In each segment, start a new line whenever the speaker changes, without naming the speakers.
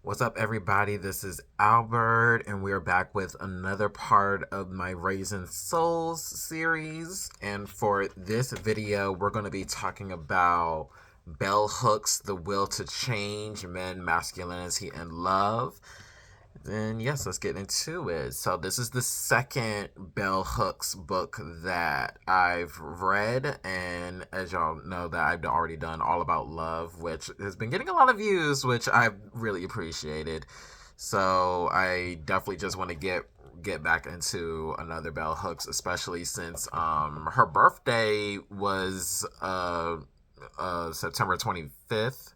What's up, everybody? This is Albert, and we're back with another part of my Raising Souls series. And for this video, we're going to be talking about bell hooks, the will to change, men, masculinity, and love. Then, yes, let's get into it. So, this is the second Bell Hooks book that I've read. And as y'all know, that I've already done All About Love, which has been getting a lot of views, which I've really appreciated. So, I definitely just want to get back into another Bell Hooks, especially since her birthday was September 25th.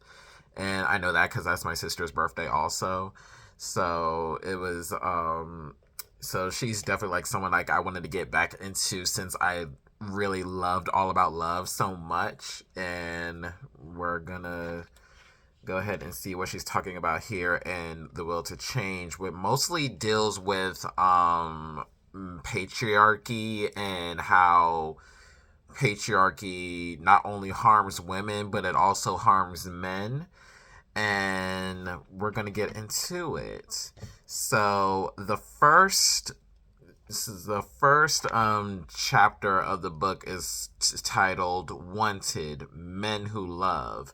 And I know that because that's my sister's birthday also. So it was so she's definitely like someone like I wanted to get back into since I really loved All About Love so much. And we're gonna go ahead and see what she's talking about here in The Will to Change, which mostly deals with patriarchy and how patriarchy not only harms women but it also harms men, and we're gonna get into it. So the first chapter of the book is titled "Wanted: Men Who Love."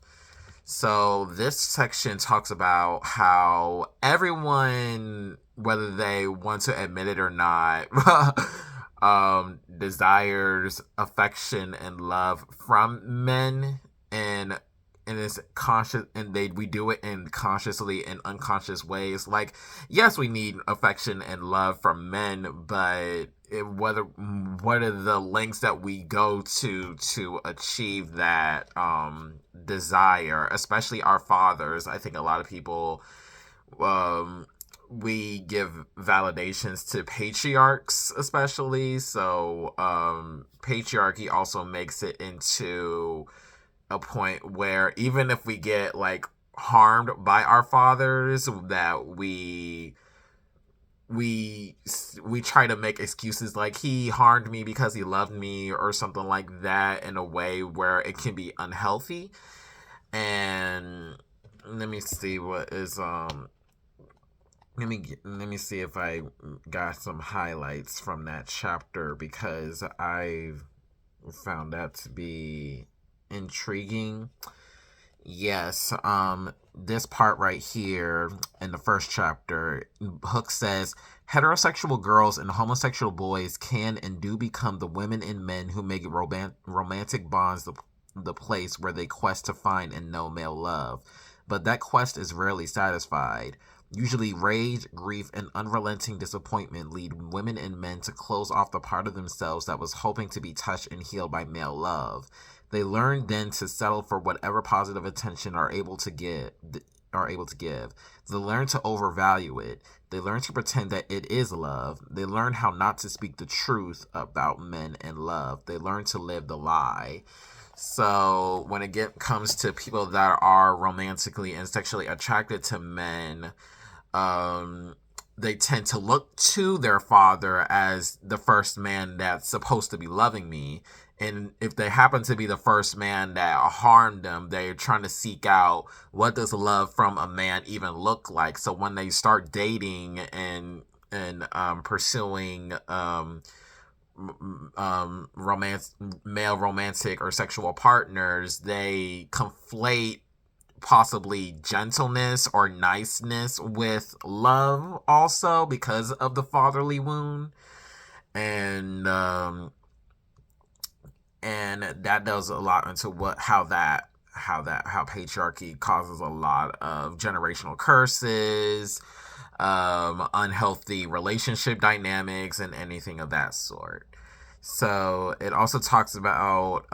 So this section talks about how everyone, whether they want to admit it or not, desires affection and love from men, and it's conscious, and we do it in consciously and unconscious ways. Like, yes, we need affection and love from men, but what are the lengths that we go to achieve that desire, especially our fathers. I think a lot of people, um we give validations to patriarchs, especially. So patriarchy also makes it into a point where even if we get like harmed by our fathers, that we we try to make excuses like he harmed me because he loved me or something like that, in a way where it can be unhealthy. And let me see what is let me see if I got some highlights from that chapter, because I found that to be intriguing. Yes, this part right here in the first chapter, Hook says heterosexual girls and homosexual boys can and do become the women and men who make romantic bonds the place where they quest to find and know male love. But that quest is rarely satisfied. Usually, rage, grief, and unrelenting disappointment lead women and men to close off the part of themselves that was hoping to be touched and healed by male love. They learn then to settle for whatever positive attention are able to give. They learn to overvalue it. They learn to pretend that it is love. They learn how not to speak the truth about men and love. They learn to live the lie. So when comes to people that are romantically and sexually attracted to men, um, they tend to look to their father as the first man that's supposed to be loving me. And if they happen to be the first man that harmed them, they're trying to seek out what does love from a man even look like. So when they start dating and pursuing romance male romantic or sexual partners, they conflate possibly gentleness or niceness with love also, because of the fatherly wound. And um and that does a lot into how patriarchy causes a lot of generational curses, unhealthy relationship dynamics, and anything of that sort. So it also talks about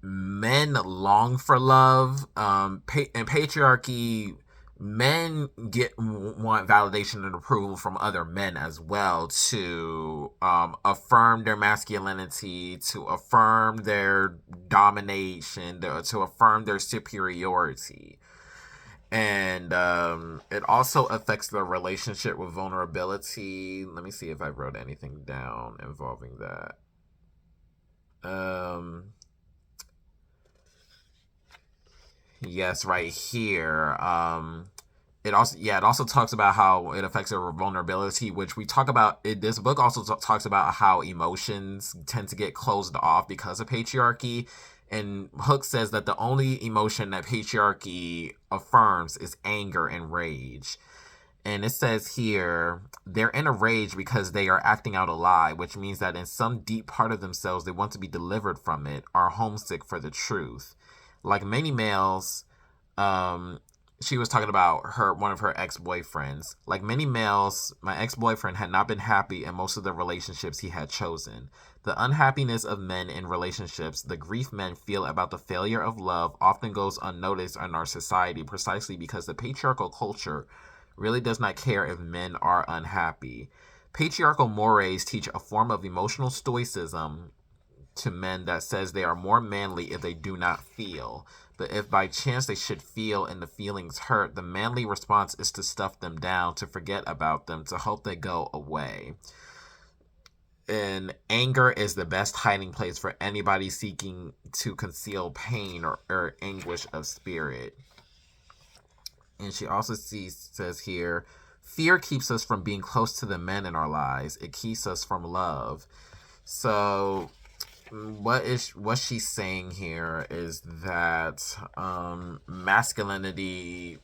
men long for love. In patriarchy, men want validation and approval from other men as well, to affirm their masculinity, to affirm their domination, to affirm their superiority. And it also affects the relationship with vulnerability. Let me see if I wrote anything down involving that. Um, yes, right here. it also talks about how it affects their vulnerability, which we talk about. This book also talks about how emotions tend to get closed off because of patriarchy. And Hook says that the only emotion that patriarchy affirms is anger and rage. And it says here, they're in a rage because they are acting out a lie, which means that in some deep part of themselves, they want to be delivered from it, are homesick for the truth. Like many males, um, she was talking about one of her ex-boyfriends. Like many males, my ex-boyfriend had not been happy in most of the relationships he had chosen. The unhappiness of men in relationships, the grief men feel about the failure of love, often goes unnoticed in our society precisely because the patriarchal culture really does not care if men are unhappy. Patriarchal mores teach a form of emotional stoicism to men that says they are more manly if they do not feel. But if by chance they should feel and the feelings hurt, the manly response is to stuff them down, to forget about them, to hope they go away. And anger is the best hiding place for anybody seeking to conceal pain or anguish of spirit. And she also says here, fear keeps us from being close to the men in our lives. It keeps us from love. So what she's saying here is that masculinity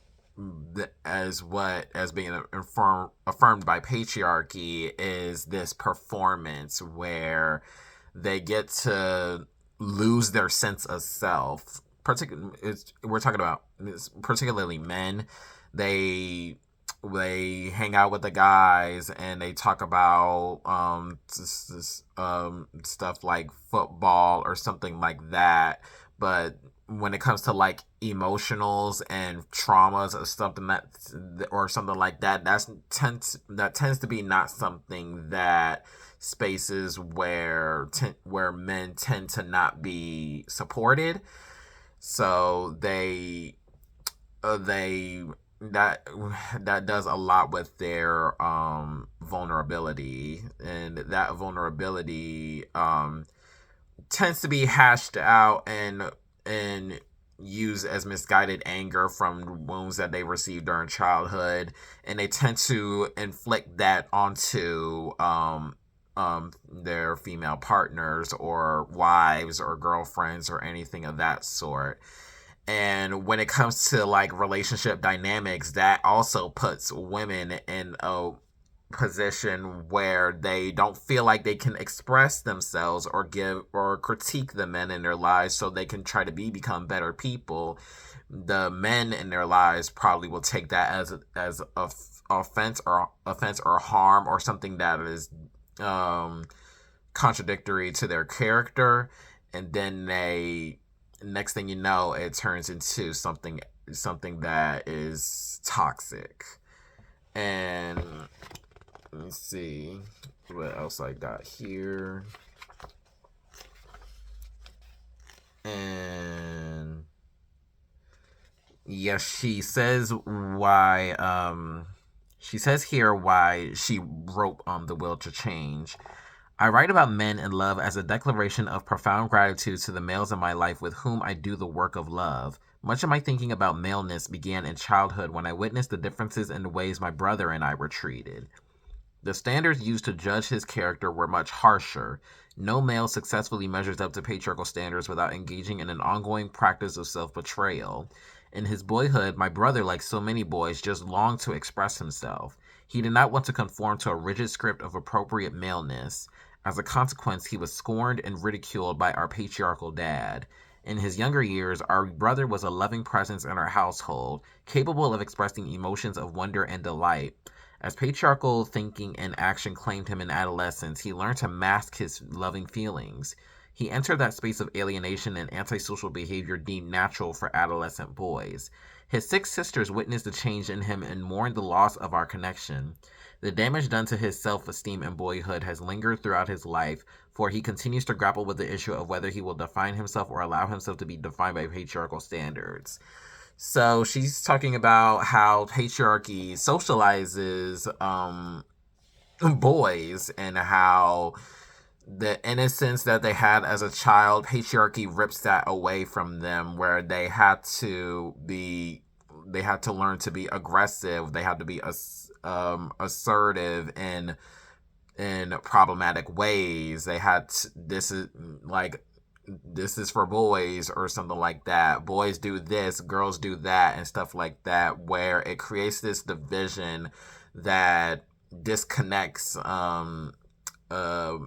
as being affirmed by patriarchy is this performance where they get to lose their sense of self. We're talking about particularly men. They hang out with the guys and they talk about stuff like football or something like that. But when it comes to like emotionals and traumas or something like that, that tends to be not something that spaces where men tend to not be supported. So they that does a lot with their vulnerability, and that vulnerability tends to be hashed out and used as misguided anger from wounds that they received during childhood, and they tend to inflict that onto their female partners or wives or girlfriends or anything of that sort. And when it comes to like relationship dynamics, that also puts women in a position where they don't feel like they can express themselves or give or critique the men in their lives so they can try to become better people. The men in their lives probably will take that as a offense or harm or something that is contradictory to their character, and then next thing you know, it turns into something that is toxic. And let me see what else I got here. And yes, she says here why she wrote The Will to Change. I write about men and love as a declaration of profound gratitude to the males in my life with whom I do the work of love. Much of my thinking about maleness began in childhood when I witnessed the differences in the ways my brother and I were treated. The standards used to judge his character were much harsher. No male successfully measures up to patriarchal standards without engaging in an ongoing practice of self-betrayal. In his boyhood, my brother, like so many boys, just longed to express himself. He did not want to conform to a rigid script of appropriate maleness. As a consequence, he was scorned and ridiculed by our patriarchal dad. In his younger years, our brother was a loving presence in our household, capable of expressing emotions of wonder and delight. As patriarchal thinking and action claimed him in adolescence, he learned to mask his loving feelings. He entered that space of alienation and antisocial behavior deemed natural for adolescent boys. His 6 sisters witnessed the change in him and mourned the loss of our connection. The damage done to his self-esteem in boyhood has lingered throughout his life, for he continues to grapple with the issue of whether he will define himself or allow himself to be defined by patriarchal standards. So she's talking about how patriarchy socializes boys, and how the innocence that they had as a child, patriarchy rips that away from them, where they had to be had to learn to be aggressive. They had to be assertive in problematic ways. They had this is for boys or something like that. Boys do this, girls do that, and stuff like that, where it creates this division that disconnects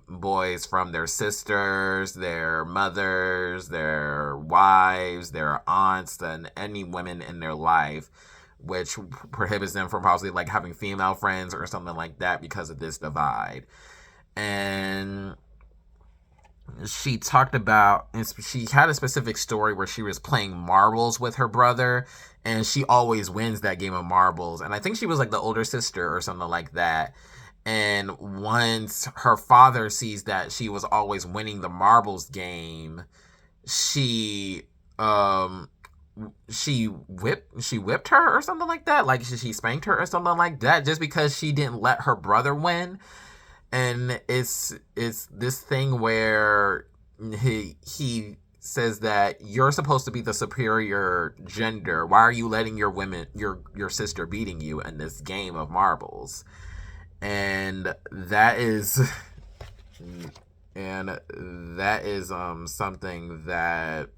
boys from their sisters, their mothers, their wives, their aunts, and any women in their life, which prohibits them from possibly like having female friends or something like that because of this divide. And she talked about, and she had a specific story where she was playing marbles with her brother, and she always wins that game of marbles. And I think she was like the older sister or something like that. And once her father sees that she was always winning the marbles game, she whipped her or something like that. Like she spanked her or something like that, just because she didn't let her brother win. And it's this thing where he says that you're supposed to be the superior gender. Why are you letting your sister beating you in this game of marbles? And that is something that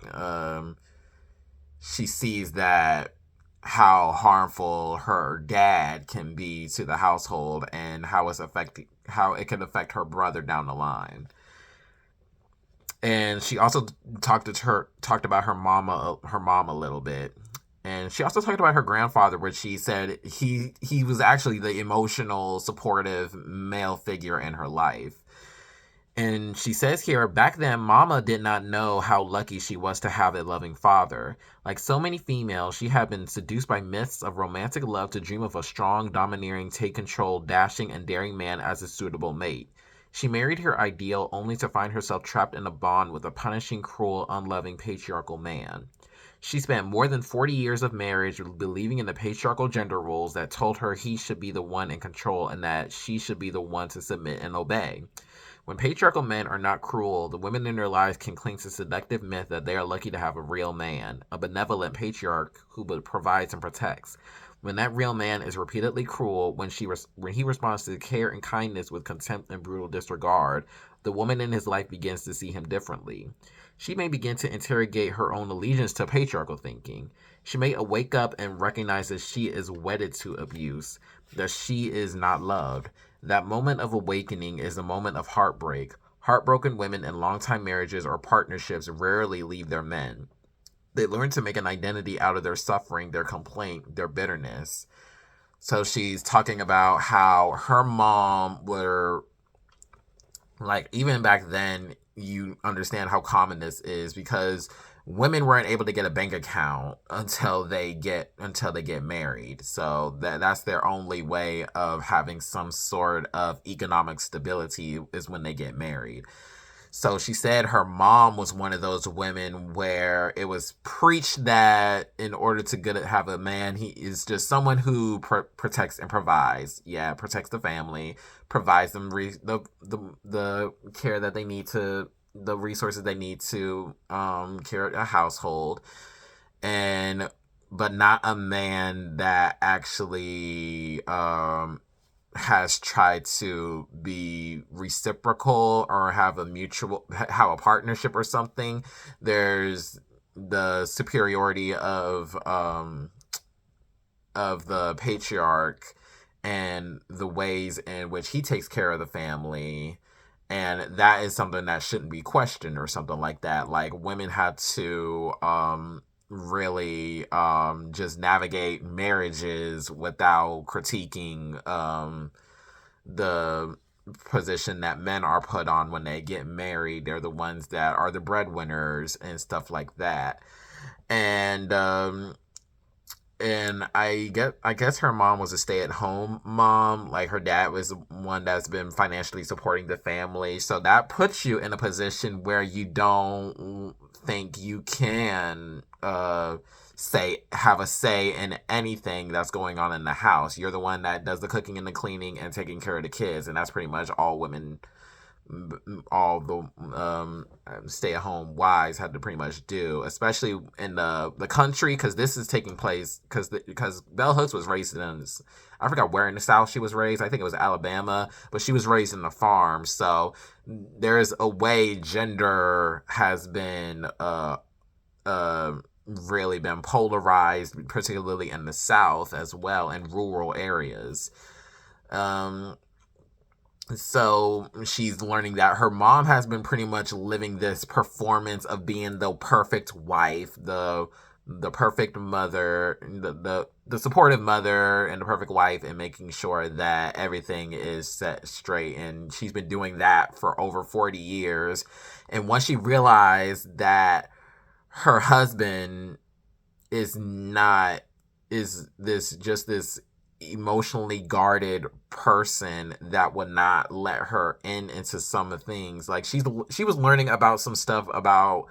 she sees, that how harmful her dad can be to the household, and how it can affect her brother down the line. And she also talked about her mom a little bit. And she also talked about her grandfather, where she said he was actually the emotional, supportive male figure in her life. And she says here, back then, Mama did not know how lucky she was to have a loving father. Like so many females, she had been seduced by myths of romantic love to dream of a strong, domineering, take control, dashing, and daring man as a suitable mate. She married her ideal only to find herself trapped in a bond with a punishing, cruel, unloving, patriarchal man. She spent more than 40 years of marriage believing in the patriarchal gender roles that told her he should be the one in control and that she should be the one to submit and obey. When patriarchal men are not cruel, the women in their lives can cling to seductive myth that they are lucky to have a real man, a benevolent patriarch who provides and protects. When that real man is repeatedly cruel, when he responds to care and kindness with contempt and brutal disregard, the woman in his life begins to see him differently. She may begin to interrogate her own allegiance to patriarchal thinking. She may wake up and recognize that she is wedded to abuse, that she is not loved. That moment of awakening is a moment of heartbreak. Heartbroken women in long-time marriages or partnerships rarely leave their men. They learn to make an identity out of their suffering, their complaint, their bitterness. So she's talking about how her mom were, like, even back then, you understand how common this is, because women weren't able to get a bank account until they get married. So that's their only way of having some sort of economic stability, is when they get married. So she said her mom was one of those women where it was preached that in order to have a man, he is just someone who protects and provides. Yeah, protects the family, provides them the care that they need to, the resources they need to care a household, but not a man that actually has tried to be reciprocal or have a partnership or something. There's the superiority of the patriarch and the ways in which he takes care of the family. And that is something that shouldn't be questioned or something like that. Like, women had to really just navigate marriages without critiquing the position that men are put on when they get married. They're the ones that are the breadwinners and stuff like that. And I guess her mom was a stay-at-home mom. Like, her dad was one that's been financially supporting the family. So that puts you in a position where you don't think you can have a say in anything that's going on in the house. You're the one that does the cooking and the cleaning and taking care of the kids, and that's pretty much all women all the stay-at-home wives had to pretty much do, especially in the country, because this is taking place because Bell Hooks was raised in, I forgot where in the South she was raised. I think it was Alabama, but she was raised in the farm. So there's a way gender has been really been polarized, particularly in the South as well, in rural areas. So she's learning that her mom has been pretty much living this performance of being the perfect wife, the perfect mother, the supportive mother and the perfect wife, and making sure that everything is set straight. And she's been doing that for over 40 years. And once she realized that her husband is this emotionally guarded person that would not let her into some of things, like she was learning about some stuff about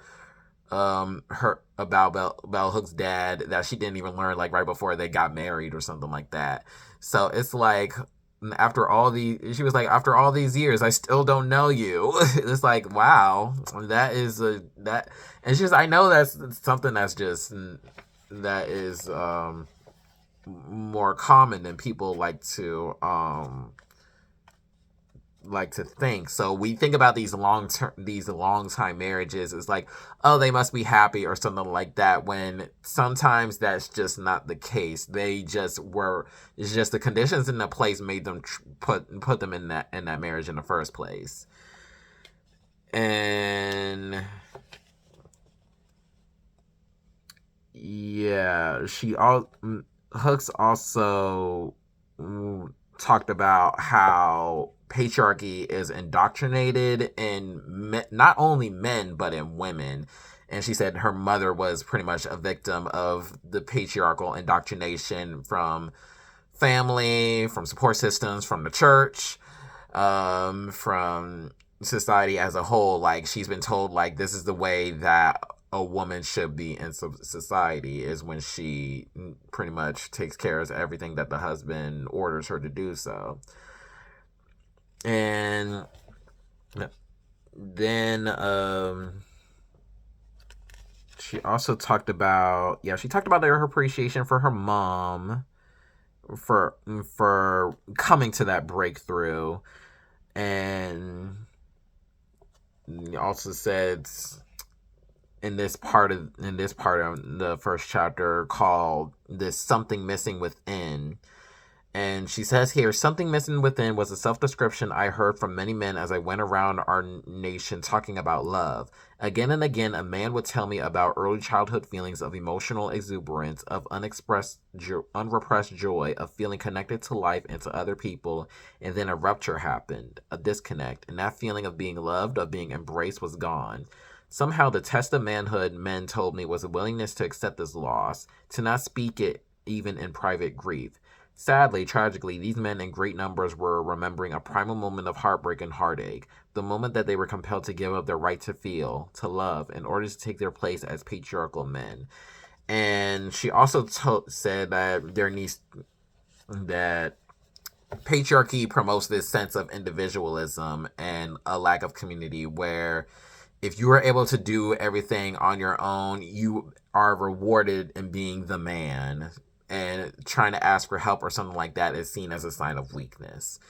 her about Bell Hook's dad that she didn't even learn like right before they got married or something like that. So it's like, she was like, after all these years I still don't know you. It's like, wow, that is that. And she's, I know that's something that's just, that is more common than people like to think. So we think about these long time marriages. It's like, oh, they must be happy or something like that, when sometimes that's just not the case. They just were, it's just the conditions in the place made them put them in that marriage in the first place. And yeah, Hooks also talked about how patriarchy is indoctrinated in not only men but in women. And she said her mother was pretty much a victim of the patriarchal indoctrination from family, from support systems, from the church, from society as a whole. Like, she's been told, like, this is the way that a woman should be in society, is when she pretty much takes care of everything that the husband orders her to do so. And then she also talked about, her appreciation for her mom for coming to that breakthrough. And also said in this part of the first chapter, called this something missing within. And she says here, something missing within was a self-description I heard from many men as I went around our nation talking about love. Again and again, a man would tell me about early childhood feelings of emotional exuberance, of unrepressed joy, of feeling connected to life and to other people, and then a rupture happened, a disconnect, and that feeling of being loved, of being embraced, was gone. Somehow the test of manhood, men told me, was a willingness to accept this loss, to not speak it even in private grief. Sadly, tragically, these men in great numbers were remembering a primal moment of heartbreak and heartache, the moment that they were compelled to give up their right to feel, to love, in order to take their place as patriarchal men. And she also said that that patriarchy promotes this sense of individualism and a lack of community, where if you are able to do everything on your own, you are rewarded in being the man. And trying to ask for help or something like that is seen as a sign of weakness,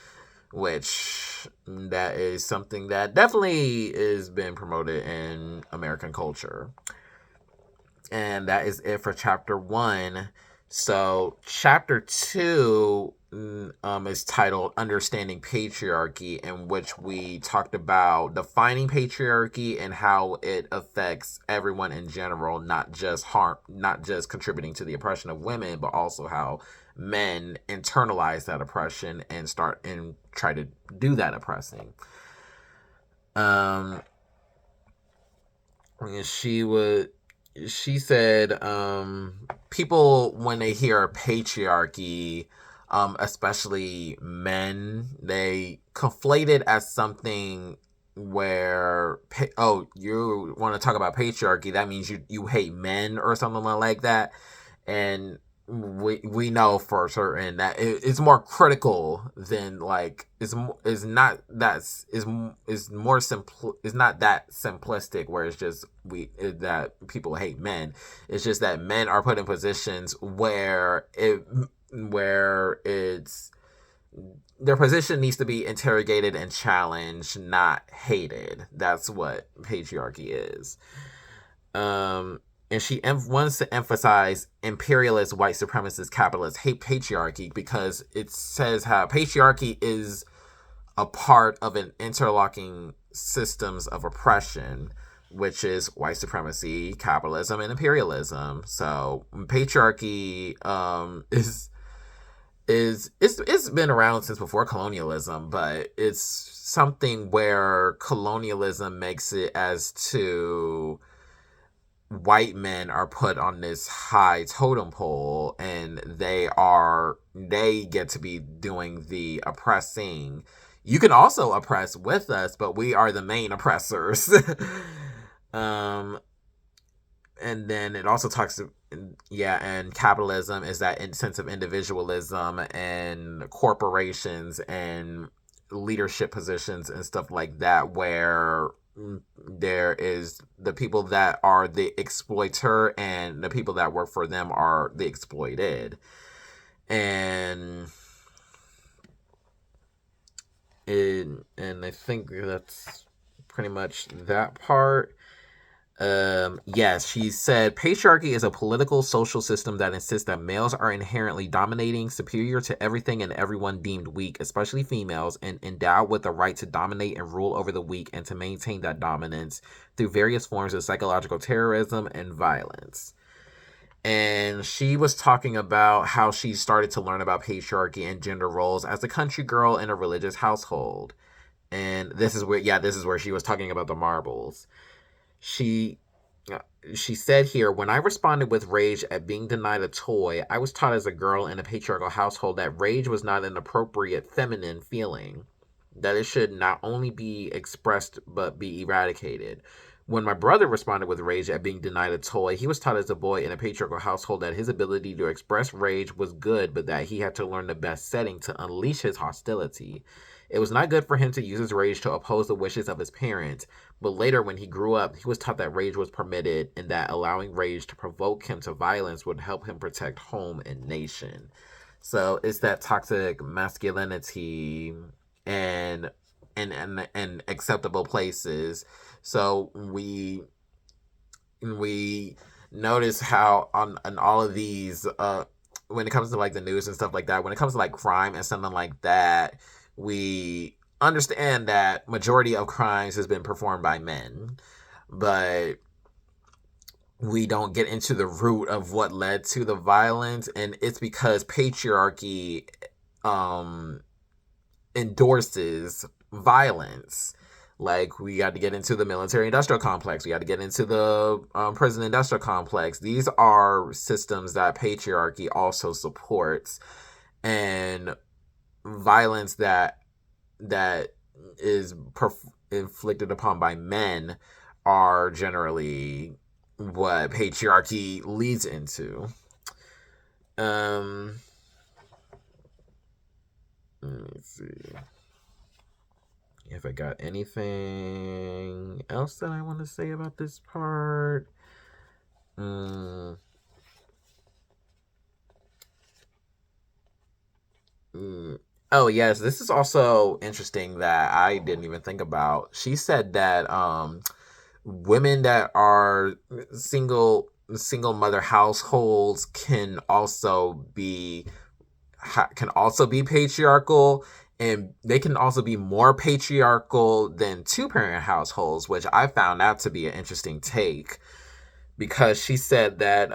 which that is something that definitely is been promoted in American culture. And that is it for chapter 1. So chapter 2 is titled Understanding Patriarchy, in which we talked about defining patriarchy and how it affects everyone in general, not just contributing to the oppression of women, but also how men internalize that oppression and try to do that oppressing. She said, people, when they hear patriarchy, especially men, they conflate it as something where, you want to talk about patriarchy, that means you hate men or something like that. And we know for certain that it's more critical than like is not that's is more simple, is not that simplistic where it's just that people hate men. It's just that men are put in positions where it's their position needs to be interrogated and challenged, not hated. That's what patriarchy is. Um, and she wants to emphasize imperialist, white supremacist, capitalist hate patriarchy because it says how patriarchy is a part of an interlocking systems of oppression, which is white supremacy, capitalism, and imperialism. So patriarchy is it's been around since before colonialism, but it's something where colonialism makes it as to white men are put on this high totem pole and they get to be doing the oppressing. You can also oppress with us, but we are the main oppressors. um and then it also talks, yeah, and capitalism is that sense of individualism and corporations and leadership positions and stuff like that, where there is the people that are the exploiter and the people that work for them are the exploited. And I think that's pretty much that part. Yes, she said patriarchy is a political social system that insists that males are inherently dominating, superior to everything and everyone, deemed weak, especially females, and endowed with the right to dominate and rule over the weak and to maintain that dominance through various forms of psychological terrorism and violence. And she was talking about how she started to learn about patriarchy and gender roles as a country girl in a religious household. And this is where she was talking about the marbles. She she said here, when I responded with rage at being denied a toy, I was taught as a girl in a patriarchal household that rage was not an appropriate feminine feeling, that it should not only be expressed but be eradicated. When my brother responded with rage at being denied a toy, he was taught as a boy in a patriarchal household that his ability to express rage was good, but that he had to learn the best setting to unleash his hostility. It was not good for him to use his rage to oppose the wishes of his parents, but later when he grew up, he was taught that rage was permitted and that allowing rage to provoke him to violence would help him protect home and nation. So it's that toxic masculinity and and acceptable places. So we notice how on all of these when it comes to like the news and stuff like that, when it comes to like crime and something like that, we understand that majority of crimes has been performed by men, but we don't get into the root of what led to the violence, and it's because patriarchy um endorses violence. Like, we got to get into the military industrial complex. We got to get into the prison industrial complex. These are systems that patriarchy also supports, and violence that is inflicted upon by men are generally what patriarchy leads into. Let me see if I got anything else that I want to say about this part. Oh yes, this is also interesting that I didn't even think about. She said that women that are single mother households can also be patriarchal, and they can also be more patriarchal than two-parent households, which I found out to be an interesting take, because she said that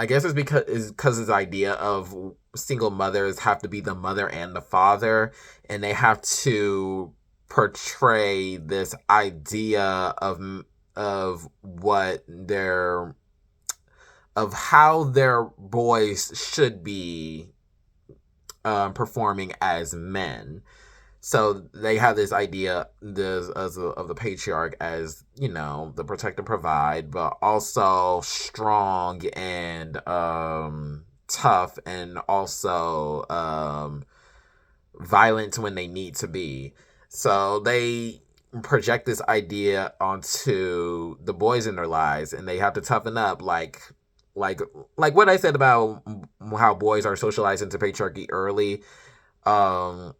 I guess it's because this idea of single mothers have to be the mother and the father, and they have to portray this idea of what their of how their boys should be performing as men. So they have this idea of the patriarch as, the protect and provide, but also strong and tough, and also violent when they need to be. So they project this idea onto the boys in their lives, and they have to toughen up, like like what I said about how boys are socialized into patriarchy early. um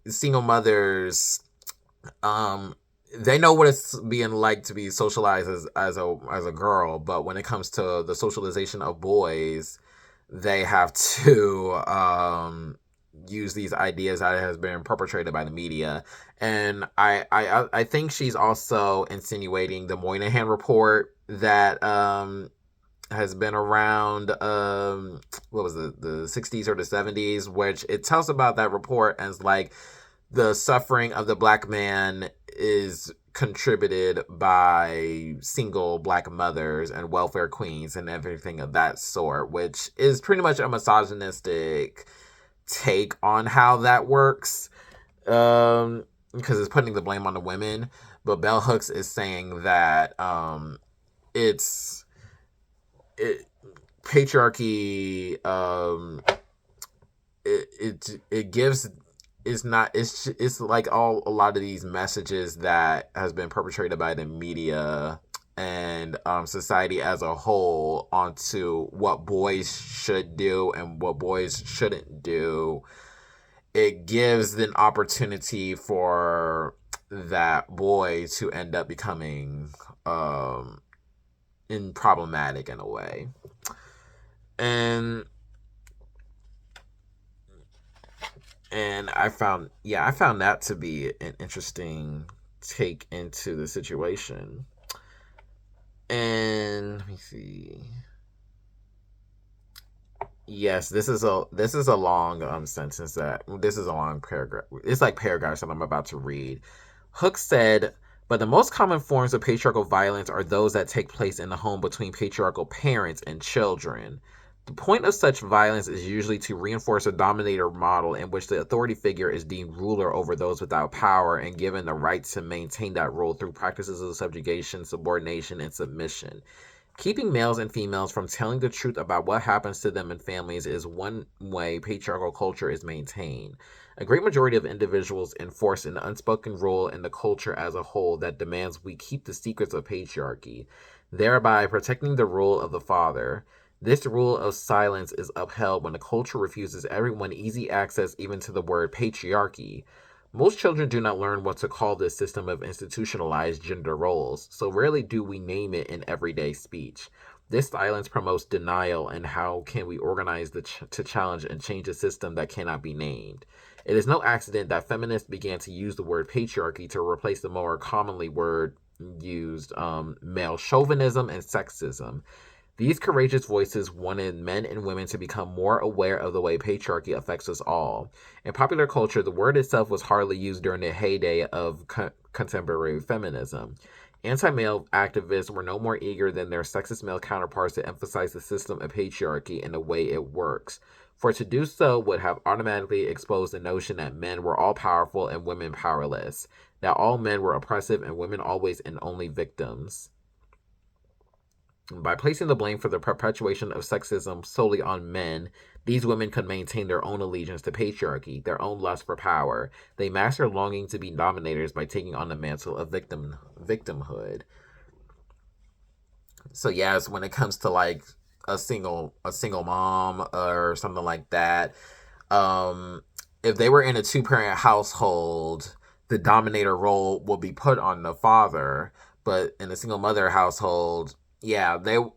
Single mothers, um they know what it's being like to be socialized as a girl, but when it comes to the socialization of boys, they have to use these ideas that has been perpetrated by the media. And I think she's also insinuating the Moynihan report that has been around, what was it, the 60s or the 70s, which it tells about that report as like the suffering of the black man is contributed by single black mothers and welfare queens and everything of that sort, which is pretty much a misogynistic take on how that works, because it's putting the blame on the women. But Bell Hooks is saying that it's it, patriarchy, it gives, it's like all a lot of these messages that has been perpetrated by the media and society as a whole onto what boys should do and what boys shouldn't do. It gives an opportunity for that boy to end up becoming in problematic in a way. And I found that to be an interesting take into the situation. And let me see. Yes, this is a long sentence, that this is a long paragraph. It's like paragraphs that I'm about to read. Hook said, but the most common forms of patriarchal violence are those that take place in the home between patriarchal parents and children. The point of such violence is usually to reinforce a dominator model in which the authority figure is deemed ruler over those without power and given the right to maintain that rule through practices of subjugation, subordination, and submission. Keeping males and females from telling the truth about what happens to them in families is one way patriarchal culture is maintained. A great majority of individuals enforce an unspoken rule in the culture as a whole that demands we keep the secrets of patriarchy, thereby protecting the rule of the father. This rule of silence is upheld when the culture refuses everyone easy access even to the word patriarchy. Most children do not learn what to call this system of institutionalized gender roles, so rarely do we name it in everyday speech. This silence promotes denial, and how can we organize to challenge and change a system that cannot be named? It is no accident that feminists began to use the word patriarchy to replace the more commonly word used male chauvinism and sexism. These courageous voices wanted men and women to become more aware of the way patriarchy affects us all. In popular culture, the word itself was hardly used during the heyday of contemporary feminism. Anti male activists were no more eager than their sexist male counterparts to emphasize the system of patriarchy and the way it works. For to do so would have automatically exposed the notion that men were all powerful and women powerless, that all men were oppressive and women always and only victims. By placing the blame for the perpetuation of sexism solely on men, these women could maintain their own allegiance to patriarchy, their own lust for power. They mask their longing to be dominators by taking on the mantle of victimhood. So yes, when it comes to like a single mom or something like that, um, if they were in a two-parent household, the dominator role will be put on the father. But in a single mother household, yeah, the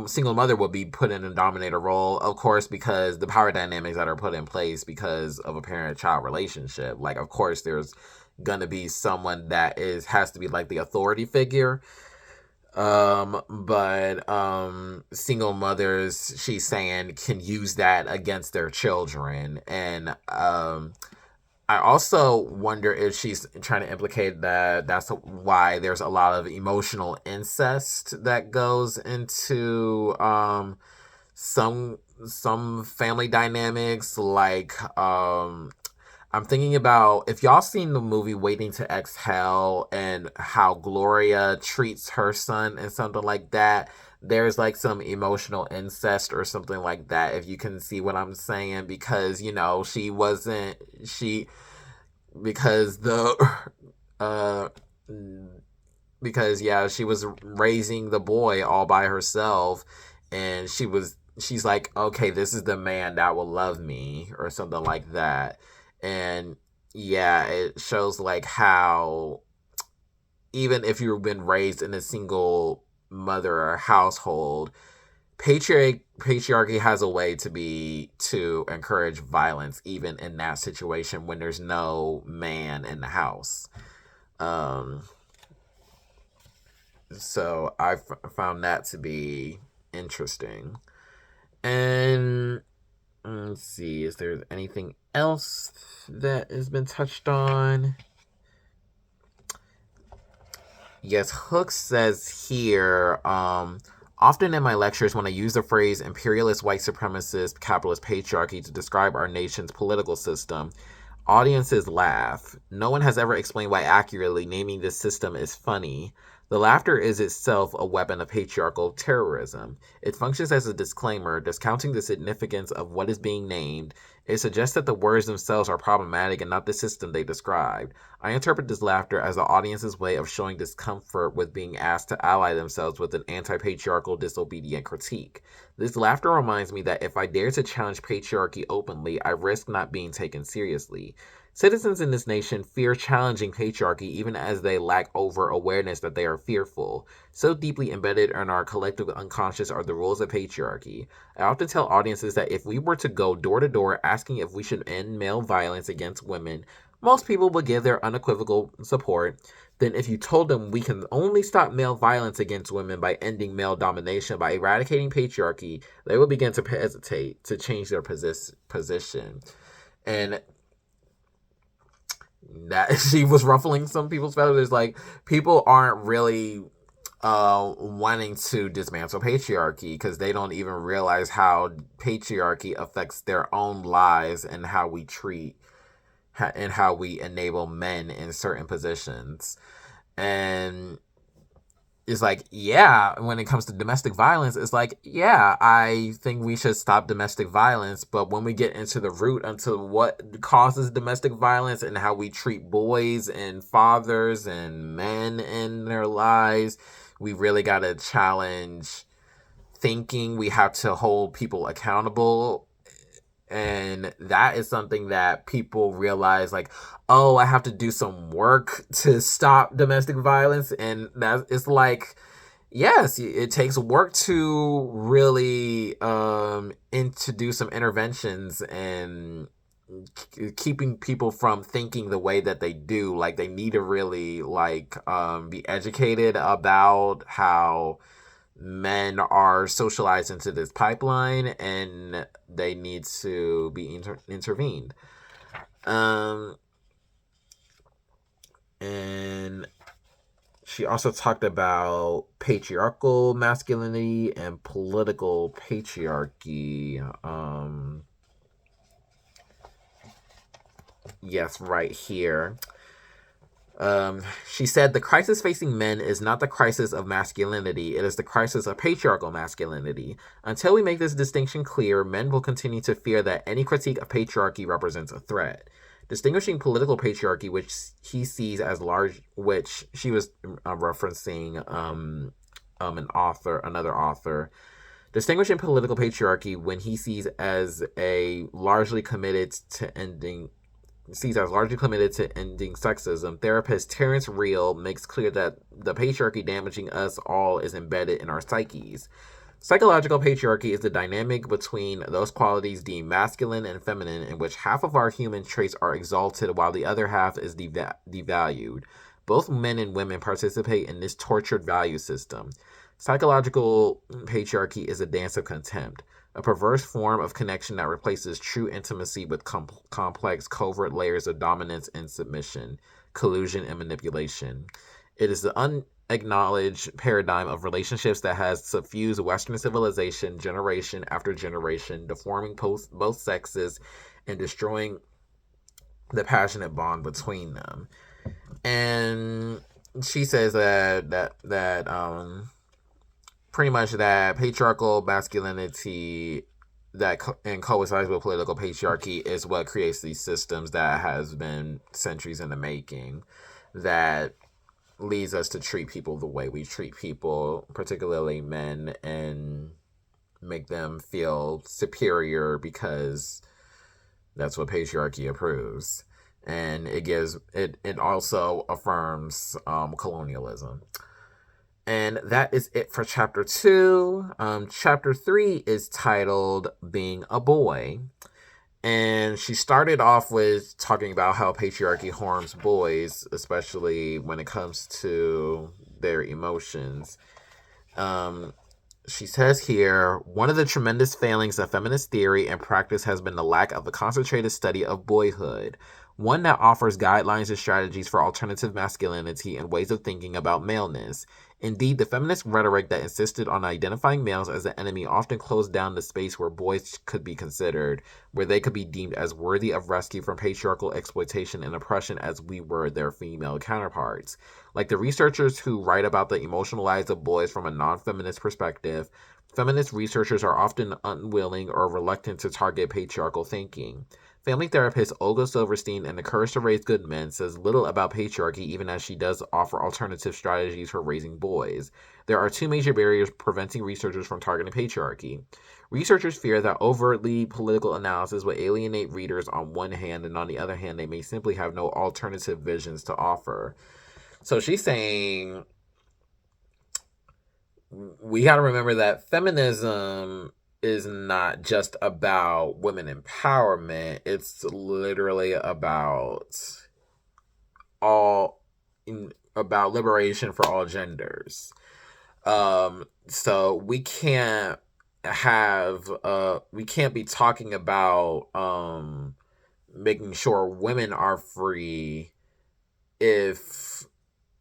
single mother will be put in a dominator role, of course, because the power dynamics that are put in place because of a parent-child relationship. Like, of course, there's gonna be someone that has to be like the authority figure. But single mothers, she's saying, can use that against their children. And I also wonder if she's trying to implicate that that's why there's a lot of emotional incest that goes into some family dynamics. Like, I'm thinking about if y'all seen the movie Waiting to Exhale and how Gloria treats her son and something like that. There's like some emotional incest or something like that, if you can see what I'm saying, because she wasn't she because the uh because yeah, she was raising the boy all by herself, and she's like, okay, this is the man that will love me or something like that. And yeah, it shows like how even if you've been raised in a single mother household, patriarchy has a way to encourage violence even in that situation when there's no man in the house. um So found that to be interesting. And let's see, is there anything else that has been touched on? Yes, Hook says here, often in my lectures, when I use the phrase imperialist, white supremacist, capitalist patriarchy to describe our nation's political system, audiences laugh. No one has ever explained why accurately naming this system is funny. The laughter is itself a weapon of patriarchal terrorism. It functions as a disclaimer, discounting the significance of what is being named. It suggests that the words themselves are problematic and not the system they described. I interpret this laughter as the audience's way of showing discomfort with being asked to ally themselves with an anti-patriarchal, disobedient critique. This laughter reminds me that if I dare to challenge patriarchy openly, I risk not being taken seriously. Citizens in this nation fear challenging patriarchy even as they lack over awareness that they are fearful. So deeply embedded in our collective unconscious are the rules of patriarchy. I often tell audiences that if we were to go door to door asking if we should end male violence against women, most people would give their unequivocal support. Then if you told them we can only stop male violence against women by ending male domination, by eradicating patriarchy, they would begin to hesitate to change their position. And that she was ruffling some people's feathers. Like, people aren't really wanting to dismantle patriarchy because they don't even realize how patriarchy affects their own lives and how we treat and how we enable men in certain positions. And it's like, yeah, when it comes to domestic violence, it's like, yeah, I think we should stop domestic violence. But when we get into the root, into what causes domestic violence and how we treat boys and fathers and men in their lives, we really got to challenge thinking. We have to hold people accountable. And that is something that people realize, like, oh, I have to do some work to stop domestic violence. And that is like, yes, it takes work to really introduce some interventions and keeping people from thinking the way that they do. Like, they need to really be educated about how men are socialized into this pipeline and they need to be intervened. And she also talked about patriarchal masculinity and political patriarchy. Yes, right here. She said the crisis facing men is not the crisis of masculinity, it is the crisis of patriarchal masculinity. Until we make this distinction clear, men will continue to fear that any critique of patriarchy represents a threat. Distinguishing political patriarchy, which he sees as large, which she was referencing another author. Distinguishing political patriarchy when he sees as largely committed to ending sexism, therapist Terrence Real makes clear that the patriarchy damaging us all is embedded in our psyches. Psychological patriarchy is the dynamic between those qualities deemed masculine and feminine, in which half of our human traits are exalted while the other half is devalued. Both men and women participate in this tortured value system. Psychological patriarchy is a dance of contempt, a perverse form of connection that replaces true intimacy with complex, covert layers of dominance and submission, collusion and manipulation. It is the unacknowledged paradigm of relationships that has suffused Western civilization generation after generation, deforming both sexes and destroying the passionate bond between them. And she says that pretty much that patriarchal masculinity and coincides with political patriarchy is what creates these systems that has been centuries in the making, that leads us to treat people the way we treat people, particularly men, and make them feel superior because that's what patriarchy approves. And it also affirms colonialism. And that is it for chapter 2. Chapter 3 is titled Being a Boy. And she started off with talking about how patriarchy harms boys, especially when it comes to their emotions. She says here, one of the tremendous failings of feminist theory and practice has been the lack of a concentrated study of boyhood, one that offers guidelines and strategies for alternative masculinity and ways of thinking about maleness. Indeed, the feminist rhetoric that insisted on identifying males as the enemy often closed down the space where boys could be considered, where they could be deemed as worthy of rescue from patriarchal exploitation and oppression as we were their female counterparts. Like the researchers who write about the emotional lives of boys from a non-feminist perspective, feminist researchers are often unwilling or reluctant to target patriarchal thinking. Family therapist Olga Silverstein in The Courage to Raise Good Men says little about patriarchy, even as she does offer alternative strategies for raising boys. There are two major barriers preventing researchers from targeting patriarchy. Researchers fear that overtly political analysis will alienate readers on one hand, and on the other hand, they may simply have no alternative visions to offer. So she's saying we got to remember that feminism is not just about women empowerment. It's literally about liberation for all genders. So we can't be talking about making sure women are free if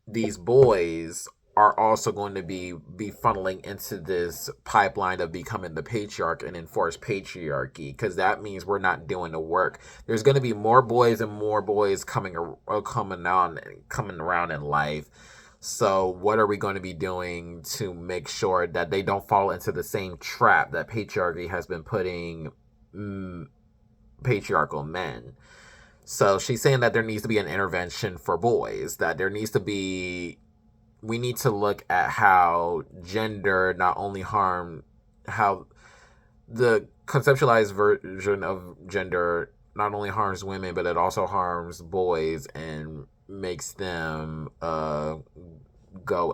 these boys are also going to be funneling into this pipeline of becoming the patriarch and enforce patriarchy, because that means we're not doing the work. There's going to be more boys and more boys coming around in life. So what are we going to be doing to make sure that they don't fall into the same trap that patriarchy has been putting patriarchal men? So she's saying that there needs to be an intervention for boys, that we need to look at how gender not only how the conceptualized version of gender not only harms women, but it also harms boys and makes them go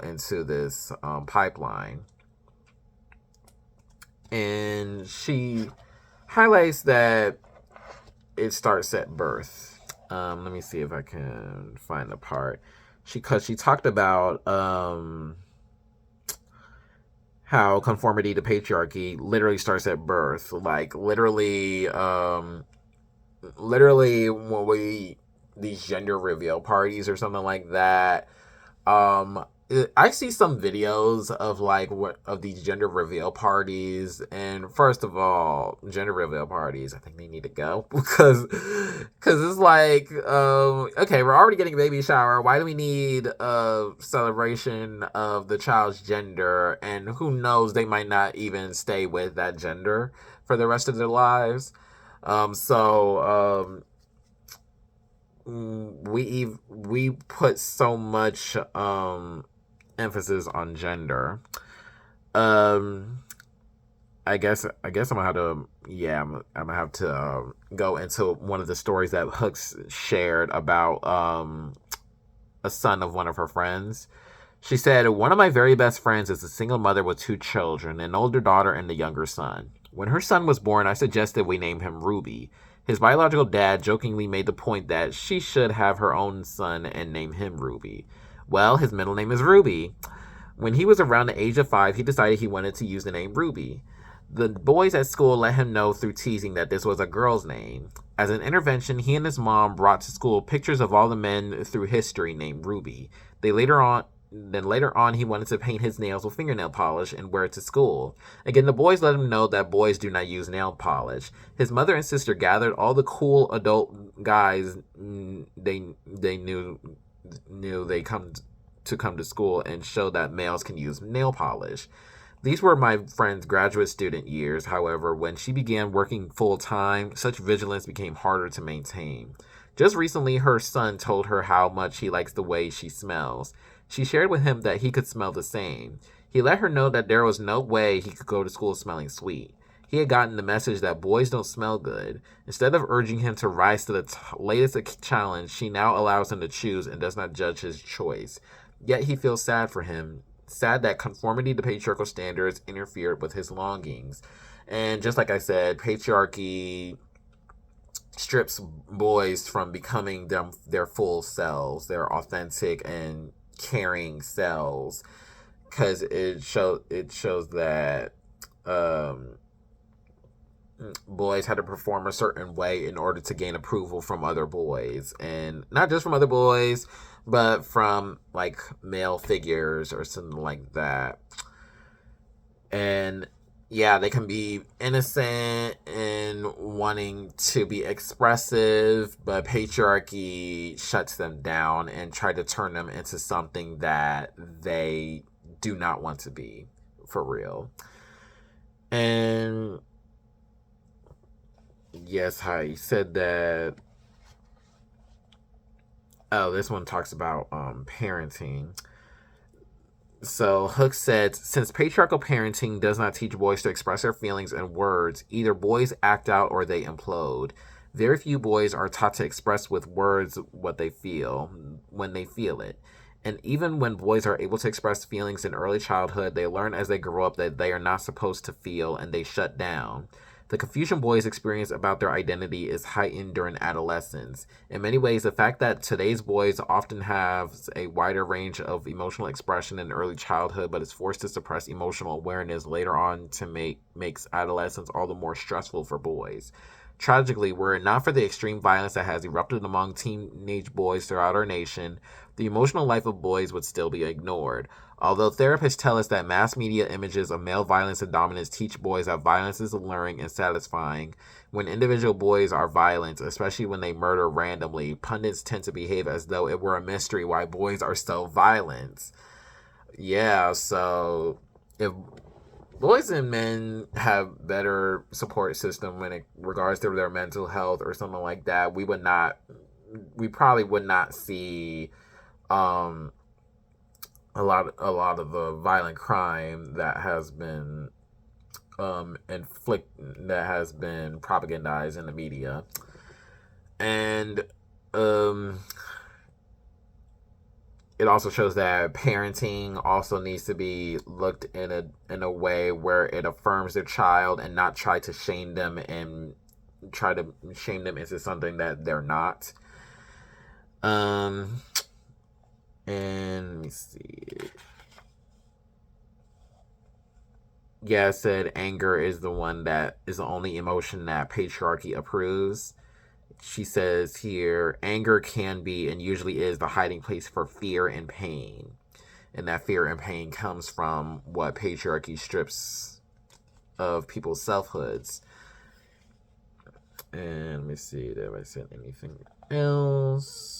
into this pipeline. And she highlights that it starts at birth. Let me see if I can find the part. She talked about how conformity to patriarchy literally starts at birth. Like literally when these gender reveal parties or something like that. I see some videos of these gender reveal parties, and first of all, gender reveal parties, I think they need to go because it's like, okay, we're already getting a baby shower. Why do we need a celebration of the child's gender? And who knows, they might not even stay with that gender for the rest of their lives. We put so much emphasis on gender. I guess I'm gonna have to I'm gonna have to go into one of the stories that Hooks shared about a son of one of her friends. She said, "One of my very best friends is a single mother with 2 children, an older daughter and a younger son. When her son was born, I suggested we name him Ruby. His biological dad jokingly made the point that she should have her own son and name him Ruby. Well, his middle name is Ruby. When he was around the age of 5, he decided he wanted to use the name Ruby. The boys at school let him know through teasing that this was a girl's name. As an intervention, he and his mom brought to school pictures of all the men through history named Ruby. They later then later on, he wanted to paint his nails with fingernail polish and wear it to school. Again, the boys let him know that boys do not use nail polish. His mother and sister gathered all the cool adult guys they knew they come to school and show that males can use nail polish. These were my friend's graduate student years. However, when she began working full time, such vigilance became harder to maintain. Just recently, her son told her how much he likes the way she smells. She shared with him that he could smell the same. He let her know that there was no way he could go to school smelling sweet. He had gotten the message that boys don't smell good. Instead of urging him to rise to the latest challenge, she now allows him to choose and does not judge his choice. Yet he feels sad for him, sad that conformity to patriarchal standards interfered with his longings. And just like I said, patriarchy strips boys from becoming their full selves, their authentic and caring selves, because it shows that boys had to perform a certain way in order to gain approval from other boys, and not just from other boys, but from like male figures or something like that. And yeah, they can be innocent and wanting to be expressive, but patriarchy shuts them down and try to turn them into something that they do not want to be, for real. And yes, he said that. Oh, this one talks about parenting. So Hook said, since patriarchal parenting does not teach boys to express their feelings in words, either boys act out or they implode. Very few boys are taught to express with words what they feel when they feel it. And even when boys are able to express feelings in early childhood, they learn as they grow up that they are not supposed to feel, and they shut down. The confusion boys experience about their identity is heightened during adolescence. In many ways, the fact that today's boys often have a wider range of emotional expression in early childhood, but is forced to suppress emotional awareness later on to makes adolescence all the more stressful for boys. Tragically, were it not for the extreme violence that has erupted among teenage boys throughout our nation, the emotional life of boys would still be ignored. Although therapists tell us that mass media images of male violence and dominance teach boys that violence is alluring and satisfying, when individual boys are violent, especially when they murder randomly, pundits tend to behave as though it were a mystery why boys are so violent. Yeah, so if boys and men have better support system when it regards to their mental health or something like that, we probably would not see a lot of the violent crime that has been that has been propagandized in the media. And it also shows that parenting also needs to be looked in a way where it affirms their child and not try to shame them into something that they're not. And let me see. Yeah, it said anger is the only emotion that patriarchy approves. She says here, anger can be and usually is the hiding place for fear and pain. And that fear and pain comes from what patriarchy strips of people's selfhoods. And let me see, have I said anything else?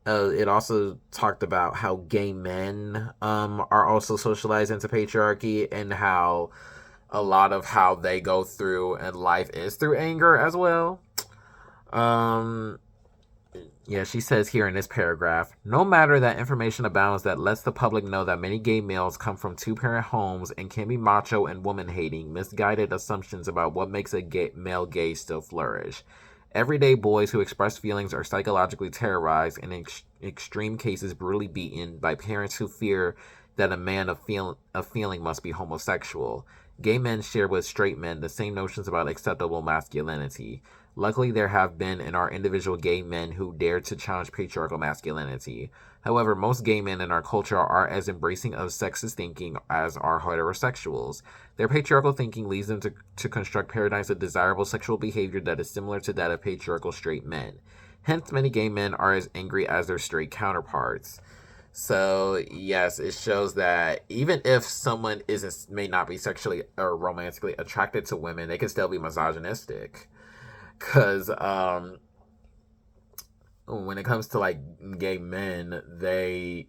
It also talked about how gay men are also socialized into patriarchy, and how a lot of how they go through in life is through anger as well. Yeah, she says here in this paragraph, no matter that information abounds that lets the public know that many gay males come from two-parent homes and can be macho and woman-hating, misguided assumptions about what makes a male gay still flourish. Everyday boys who express feelings are psychologically terrorized and in extreme cases brutally beaten by parents who fear that a man of feeling must be homosexual. Gay men share with straight men the same notions about acceptable masculinity. Luckily, there have been and are individual gay men who dare to challenge patriarchal masculinity. However, most gay men in our culture are as embracing of sexist thinking as are heterosexuals. Their patriarchal thinking leads them to construct paradigms of desirable sexual behavior that is similar to that of patriarchal straight men. Hence, many gay men are as angry as their straight counterparts. So yes, it shows that even if someone isn't may not be sexually or romantically attracted to women, they can still be misogynistic. Cause when it comes to like gay men, they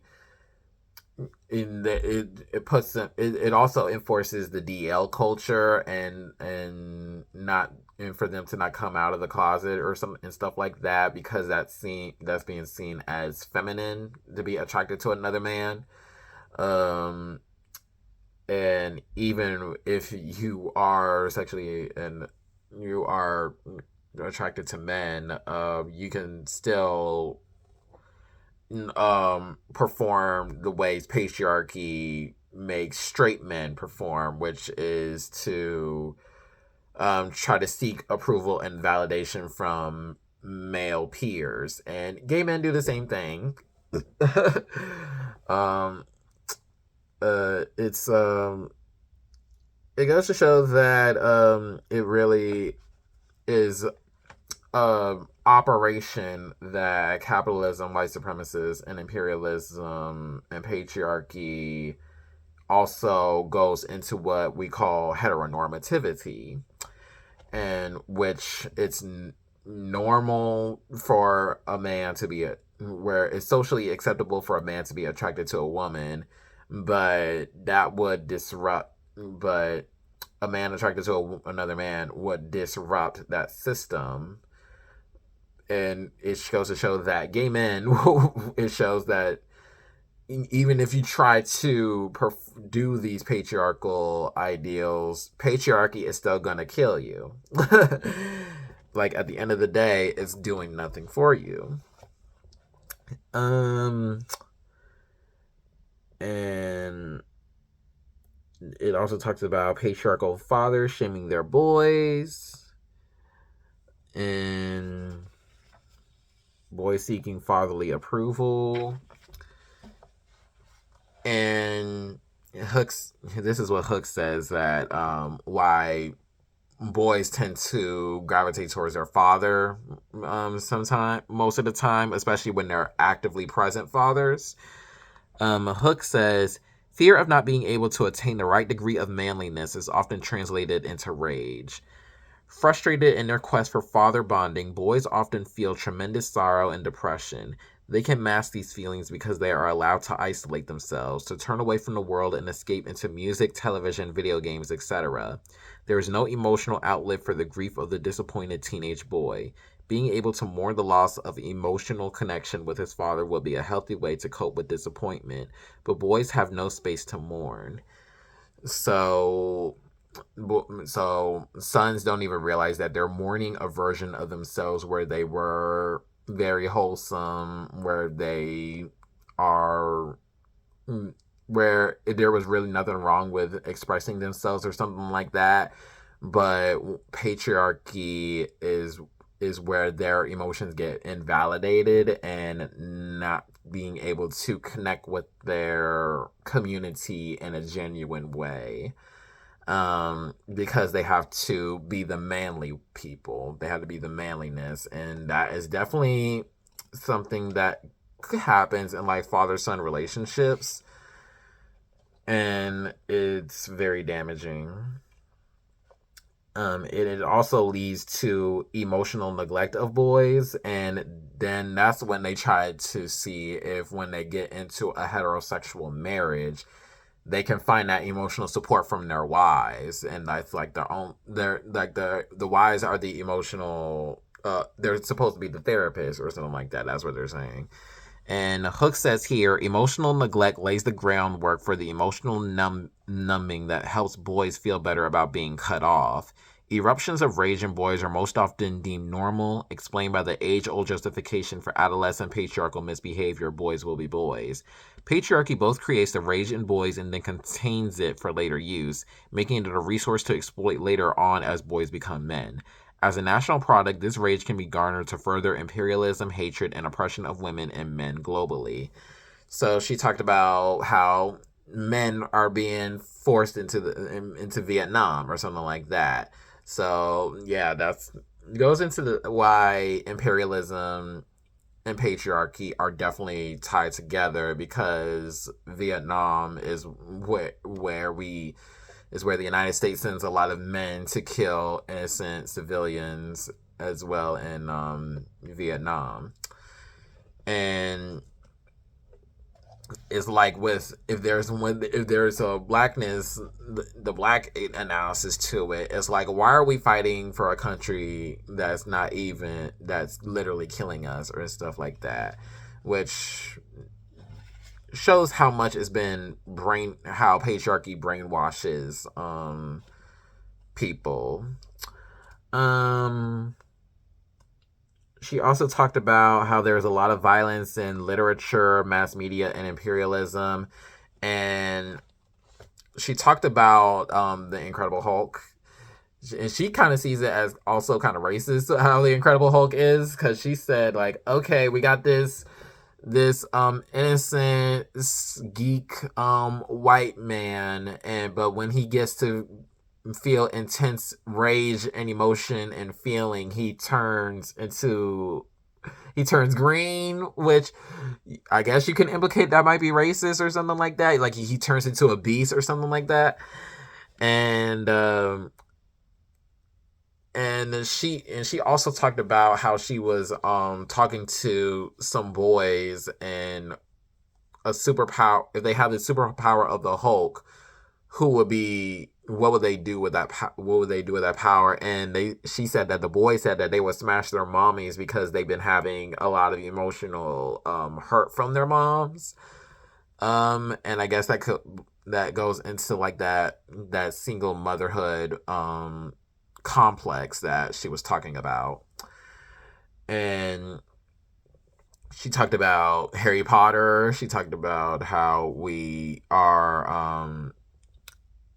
it puts them it also enforces the DL culture and not and for them to not come out of the closet or some and stuff like that because that's being seen as feminine to be attracted to another man. Um and even if you are sexually and you are attracted to men, you can still perform the ways patriarchy makes straight men perform, which is to try to seek approval and validation from male peers, and gay men do the same thing. um, it's it goes to show that it really is operation that capitalism, white supremacists, and imperialism and patriarchy also goes into what we call heteronormativity, and which it's normal for a man to be where it's socially acceptable for a man to be attracted to a woman, but that would disrupt but a man attracted to another man would disrupt that system. And it goes to show that gay men it shows that even if you try to do these patriarchal ideals, patriarchy is still gonna kill you. Like at the end of the day, it's doing nothing for you. And it also talks about patriarchal fathers shaming their boys and boys seeking fatherly approval. And this is what Hooks says, that why boys tend to gravitate towards their father most of the time, especially when they're actively present fathers. Hooks says, fear of not being able to attain the right degree of manliness is often translated into rage. Frustrated in their quest for father bonding, boys often feel tremendous sorrow and depression. They can mask these feelings because they are allowed to isolate themselves, to turn away from the world and escape into music, television, video games, etc. There is no emotional outlet for the grief of the disappointed teenage boy. Being able to mourn the loss of emotional connection with his father will be a healthy way to cope with disappointment, but boys have no space to mourn. So sons don't even realize that they're mourning a version of themselves where they were very wholesome, where they are where there was really nothing wrong with expressing themselves or something like that, but patriarchy is where their emotions get invalidated and not being able to connect with their community in a genuine way. Because they have to be the manly people. They have to be the manliness. And that is definitely something that happens in like father-son relationships. And it's very damaging. It also leads to emotional neglect of boys, and then that's when they try to see if when they get into a heterosexual marriage, they can find that emotional support from their wives, and that's like the wives are the emotional. They're supposed to be the therapist or something like that. That's what they're saying. And Hook says here, emotional neglect lays the groundwork for the emotional numbing that helps boys feel better about being cut off. Eruptions of rage in boys are most often deemed normal, explained by the age-old justification for adolescent patriarchal misbehavior: boys will be boys. Patriarchy both creates the rage in boys and then contains it for later use, making it a resource to exploit later on as boys become men. As a national product, this rage can be garnered to further imperialism, hatred, and oppression of women and men globally. So she talked about how men are being forced into Vietnam or something like that. So yeah, goes into the why imperialism and patriarchy are definitely tied together, because Vietnam is where the United States sends a lot of men to kill innocent civilians as well in Vietnam. And it's like with if there's a blackness, the black analysis to it, it's like, why are we fighting for a country that's literally killing us or stuff like that, which shows how much it's been how patriarchy brainwashes people. um she also talked about how there's a lot of violence in literature, mass media, and imperialism. And she talked about the Incredible Hulk. And she kind of sees it as also kind of racist, how the Incredible Hulk is, because she said, like, okay, we got this innocent geek white man, but when he gets to feel intense rage and emotion and feeling, he turns green, which I guess you can implicate that might be racist or something like that. Like he turns into a beast or something like that. And she also talked about how she was talking to some boys, and a superpower, if they have the superpower of the Hulk, who would be what would they do with that power. And she said that the boys said that they would smash their mommies because they've been having a lot of emotional hurt from their moms. And I guess that goes into like that single motherhood complex that she was talking about. And she talked about Harry Potter. She talked about how we are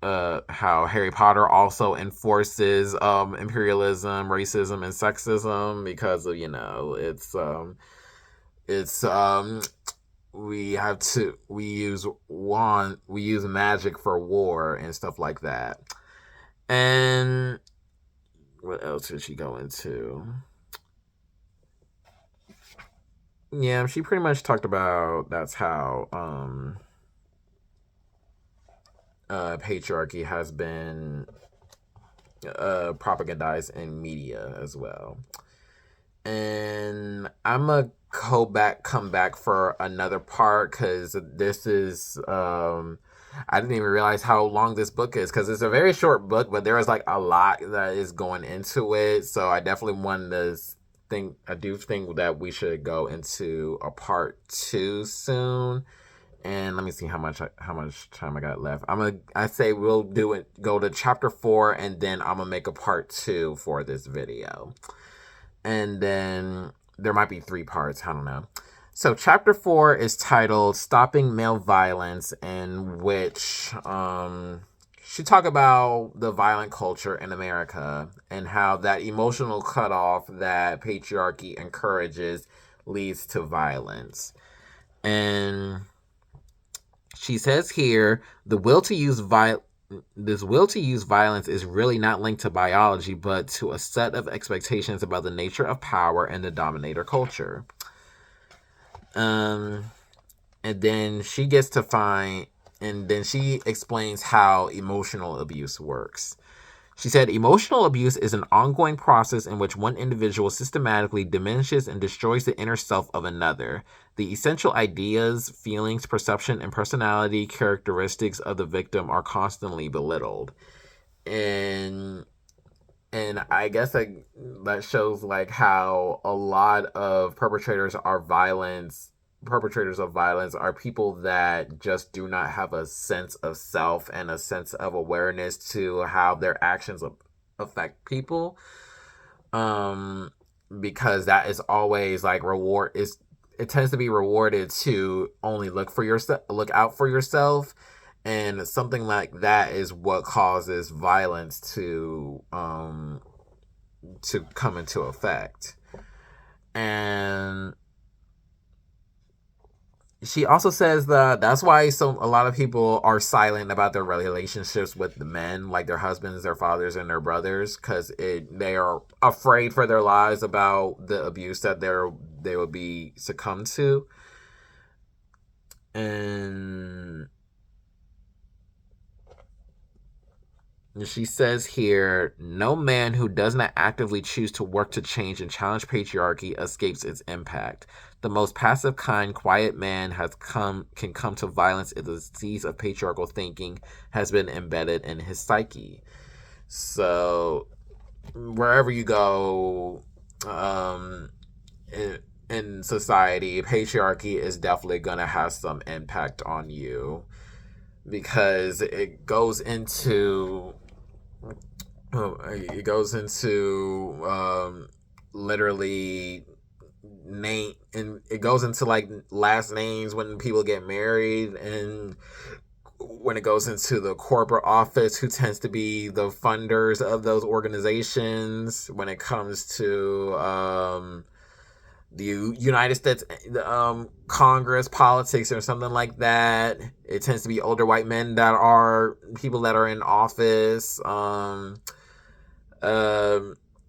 how Harry Potter also enforces imperialism, racism, and sexism, because of, it's we use magic for war and stuff like that. And what else did she go into? Yeah, she pretty much talked about that's how patriarchy has been propagandized in media as well. And I'm gonna come back for another part, because this is I didn't even realize how long this book is, because it's a very short book, but there is like a lot that is going into it. So I definitely want to I do think that we should go into a part 2 soon. And let me see how much time I got left. I say we'll go to chapter 4, and then I'm gonna make a part 2 for this video. And then there might be 3 parts, I don't know. So chapter 4 is titled Stopping Male Violence, in which she talked about the violent culture in America and how that emotional cutoff that patriarchy encourages leads to violence. And she says here, this will to use violence is really not linked to biology, but to a set of expectations about the nature of power and the dominator culture. And then she explains how emotional abuse works. She said, emotional abuse is an ongoing process in which one individual systematically diminishes and destroys the inner self of another. The essential ideas, feelings, perception, and personality characteristics of the victim are constantly belittled. And I guess that shows like how a lot of perpetrators of violence are people that just do not have a sense of self and a sense of awareness to how their actions affect people. Because that is always like it tends to be rewarded to only look out for yourself. And something like that is what causes violence to come into effect. And She also says that that's why a lot of people are silent about their relationships with the men, like their husbands, their fathers, and their brothers, because they are afraid for their lives about the abuse that they will be succumbed to. And she says here, no man who does not actively choose to work to change and challenge patriarchy escapes its impact. The most passive kind, quiet man can come to violence if the disease of patriarchal thinking has been embedded in his psyche. So wherever you go, in society, patriarchy is definitely gonna have some impact on you, because it goes into literally name, and it goes into like last names when people get married, and when it goes into the corporate office, who tends to be the funders of those organizations. When it comes to the United States Congress politics or something like that, it tends to be older white men that are people that are in office.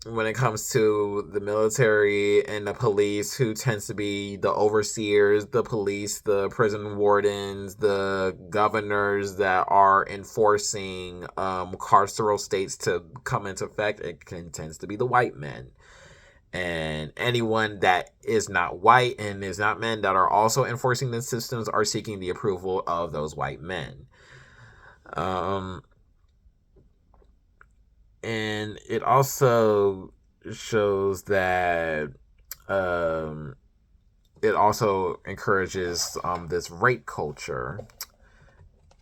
When it comes to the military and the police, who tends to be the overseers, the police, the prison wardens, the governors that are enforcing carceral states to come into effect, tends to be the white men. And anyone that is not white and is not men that are also enforcing the systems are seeking the approval of those white men. And it also shows that it also encourages this rape culture.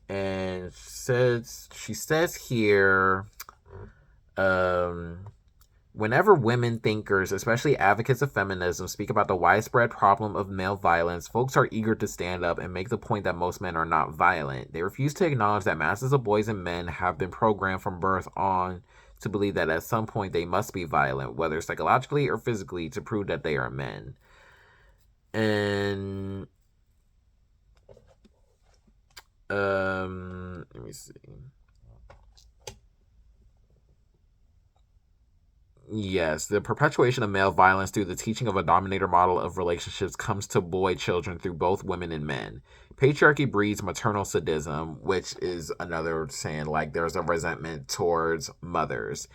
And she says here, whenever women thinkers, especially advocates of feminism, speak about the widespread problem of male violence, folks are eager to stand up and make the point that most men are not violent. They refuse to acknowledge that masses of boys and men have been programmed from birth on to believe that at some point they must be violent, whether psychologically or physically, to prove that they are men. And let me see. Yes, the perpetuation of male violence through the teaching of a dominator model of relationships comes to boy children through both women and men. Patriarchy breeds maternal sadism, which is another saying like there's a resentment towards mothers.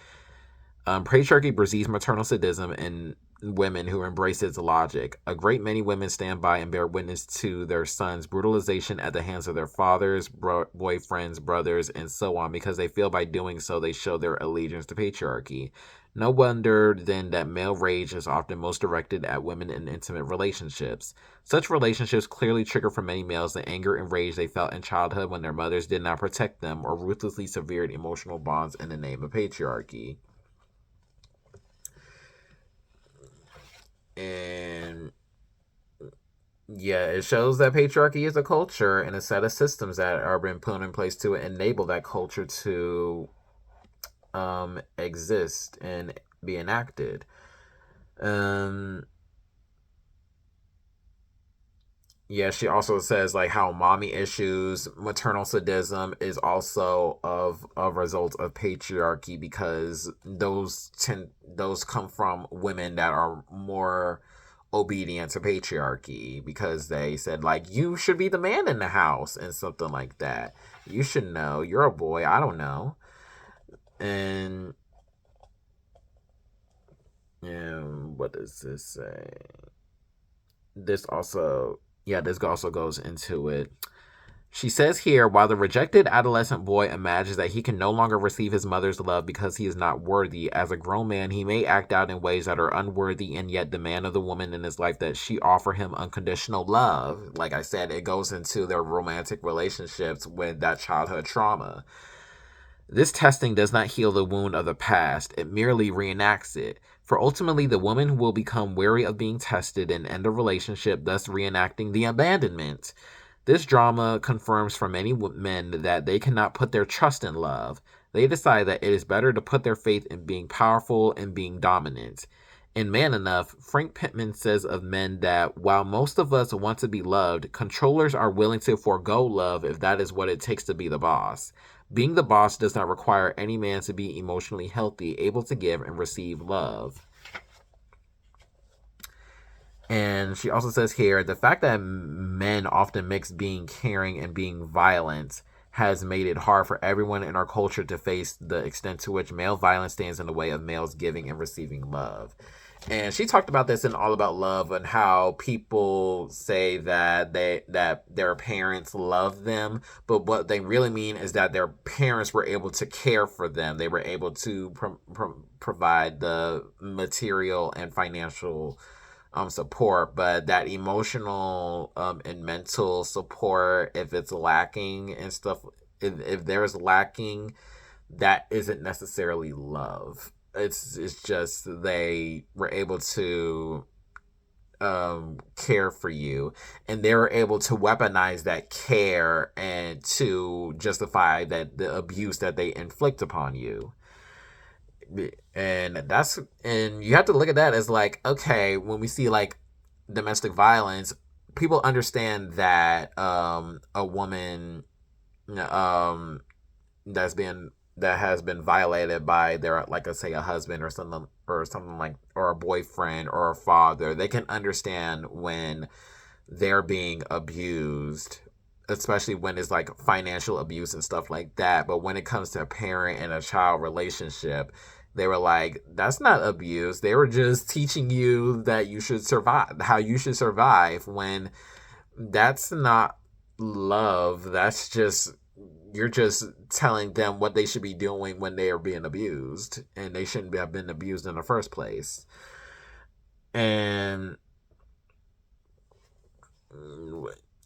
Patriarchy breeds maternal sadism in women who embrace its logic. A great many women stand by and bear witness to their sons' brutalization at the hands of their fathers, boyfriends, brothers, and so on, because they feel by doing so they show their allegiance to patriarchy. No wonder then that male rage is often most directed at women in intimate relationships. Such relationships clearly trigger for many males the anger and rage they felt in childhood when their mothers did not protect them or ruthlessly severed emotional bonds in the name of patriarchy. And yeah, it shows that patriarchy is a culture and a set of systems that are being put in place to enable that culture to exist and be enacted. Yeah, she also says like how mommy issues, maternal sadism is also of a result of patriarchy, because those come from women that are more obedient to patriarchy, because they said like you should be the man in the house and something like that. You should know. You're a boy. I don't know. And what does this say? This also goes into it. She says here, while the rejected adolescent boy imagines that he can no longer receive his mother's love because he is not worthy, as a grown man, he may act out in ways that are unworthy and yet demand of the woman in his life that she offer him unconditional love. Like I said, it goes into their romantic relationships with that childhood trauma. This testing does not heal the wound of the past, it merely reenacts it. For ultimately, the woman will become weary of being tested and end a relationship, thus reenacting the abandonment. This drama confirms for many men that they cannot put their trust in love. They decide that it is better to put their faith in being powerful and being dominant. In Man Enough, Frank Pittman says of men that while most of us want to be loved, controllers are willing to forego love if that is what it takes to be the boss. Being the boss does not require any man to be emotionally healthy, able to give and receive love. And she also says here the fact that men often mix being caring and being violent has made it hard for everyone in our culture to face the extent to which male violence stands in the way of males giving and receiving love. And she talked about this in All About Love and how people say that their parents love them, but what they really mean is that their parents were able to care for them. They were able to provide the material and financial support, but that emotional and mental support, if it's lacking and stuff, if there's lacking, that isn't necessarily love. It's just they were able to care for you, and they were able to weaponize that care and to justify that the abuse that they inflict upon you. And you have to look at that as like, okay, when we see like domestic violence, people understand that a woman um that has been violated by their, like, let's say a husband or something like, or a boyfriend or a father, they can understand when they're being abused, especially when it's like financial abuse and stuff like that. But when it comes to a parent and a child relationship, they were like, that's not abuse. They were just teaching you that you should survive, how you should survive, when that's not love. That's just, you're just telling them what they should be doing when they are being abused, and they shouldn't have been abused in the first place. And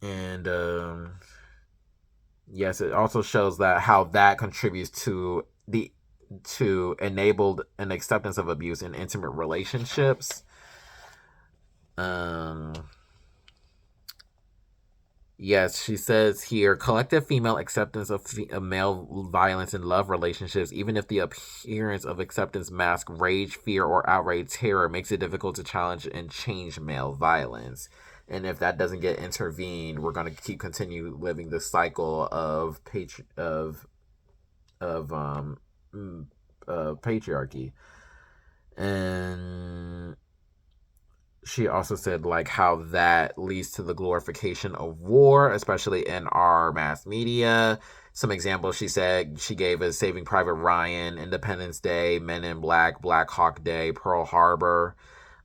and yes, it also shows that how that contributes to enabled an acceptance of abuse in intimate relationships. Yes, she says here, collective female acceptance of male violence in love relationships, even if the appearance of acceptance masks rage, fear, or outright terror, makes it difficult to challenge and change male violence. And if that doesn't get intervened, we're going to continue living the cycle of patriarchy. And she also said like how that leads to the glorification of war, especially in our mass media. Some examples she said she gave is Saving Private Ryan, Independence Day, Men in Black, Black Hawk Day, Pearl Harbor.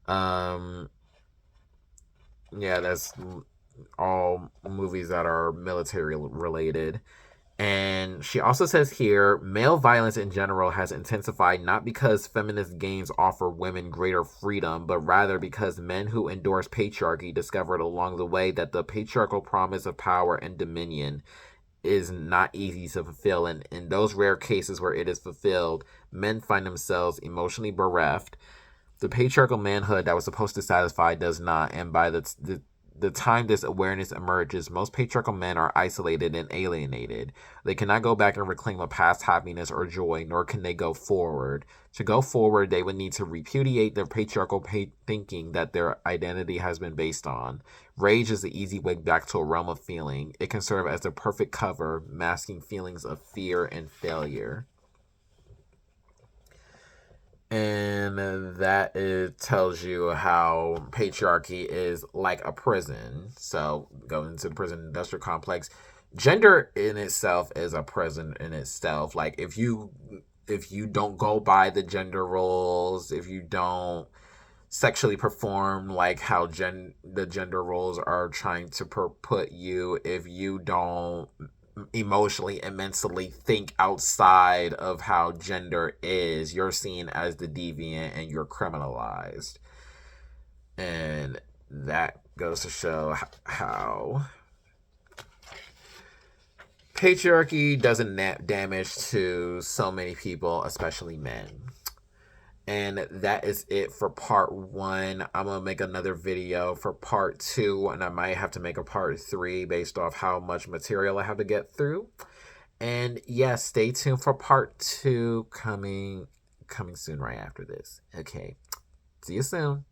Yeah, that's all movies that are military related. And she also says here, male violence in general has intensified not because feminist gains offer women greater freedom, but rather because men who endorse patriarchy discovered along the way that the patriarchal promise of power and dominion is not easy to fulfill. And in those rare cases where it is fulfilled, men find themselves emotionally bereft. The patriarchal manhood that was supposed to satisfy does not, and by the time this awareness emerges, most patriarchal men are isolated and alienated. They cannot go back and reclaim a past happiness or joy, nor can they go forward. To go forward, they would need to repudiate their patriarchal thinking that their identity has been based on. Rage is the easy way back to a realm of feeling. It can serve as the perfect cover, masking feelings of fear and failure. And that it tells you how patriarchy is like a prison. So going into the prison industrial complex, gender in itself is a prison in itself. Like if you don't go by the gender roles, if you don't sexually perform like how the gender roles are trying to put you, if you don't emotionally and mentally think outside of how gender is, you're seen as the deviant and you're criminalized. And that goes to show how patriarchy doesn't damage to so many people, especially men. And that is it for part 1. I'm going to make another video for part 2, and I might have to make a part 3 based off how much material I have to get through. And yes, stay tuned for part 2 coming soon right after this. Okay. See you soon.